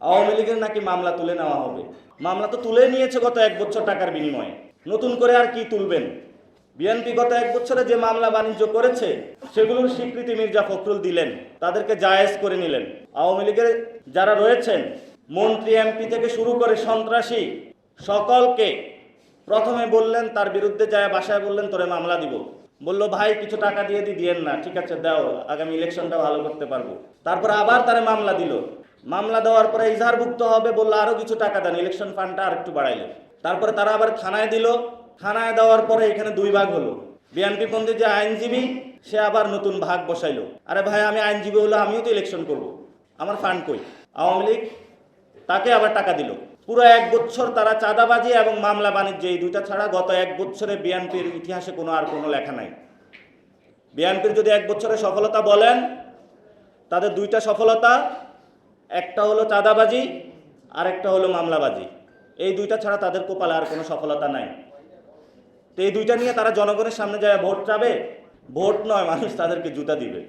আওয়ামী লীগের নাকি মামলা তুলে নেওয়া হবে। মামলা তো তুলে নিয়েছে গত 1 বছর টাকার বিনিময়ে, নতুন করে আর কি তুলবেন? বিএনপি গত 1 বছরে যে মামলা বাণিজ্য করেছে সেগুলোর স্বীকৃতি মির্জা ফখরুল দিলেন, তাদেরকে জায়েজ করে নিলেন। আওয়ামী লীগের যারা রয়েছেন মন্ত্রী এমপি থেকে শুরু করে সন্ত্রাসী সকলকে প্রথমে বললেন, তার বিরুদ্ধে যায় বাসায় বললেন তোরে মামলা দিব। বলল ভাই কিছু টাকা দিয়ে দিয়েন না, ঠিক আছে দাও, আগামী ইলেকশনটা ভালো করতে পারবো। তারপর আবার তারা মামলা দিল, মামলা দেওয়ার পরে ইজাহারভুক্ত হবে বললো আরো কিছু টাকা দেন, ইলেকশন ফান্ডটা আর একটু বাড়াইলো। তারপরে তারা আবার থানায় দিল, থানায় দেওয়ার পরে এখানে 2 ভাগ হলো। বিএনপি পন্থী যে আইনজীবী সে আবার নতুন ভাগ বসাইলো। আরে ভাই আমি আইনজীবী হলে আমিও তো ইলেকশন করব, আমার ফান্ড কই? আওয়ামী লীগ তাকে আবার টাকা দিল। পুরো 1 বছর তারা চাঁদাবাজি এবং মামলা বাণিজ্য এই দুইটা ছাড়া গত 1 বছরে বিএনপির ইতিহাসে আর কোনো লেখা নাই। বিএনপির যদি 1 বছরে সফলতা বলেন, তাদের 2টা সফলতা, একটা হলো চাঁদাবাজি আর একটা হলো মামলাবাজি। এই 2টা ছাড়া তাদের কপালে আর কোনো সফলতা নাই। তো এই 2টা নিয়ে তারা জনগণের সামনে যায় ভোট চাবে, ভোট নয় মানুষ তাদেরকে জুতা দিবে।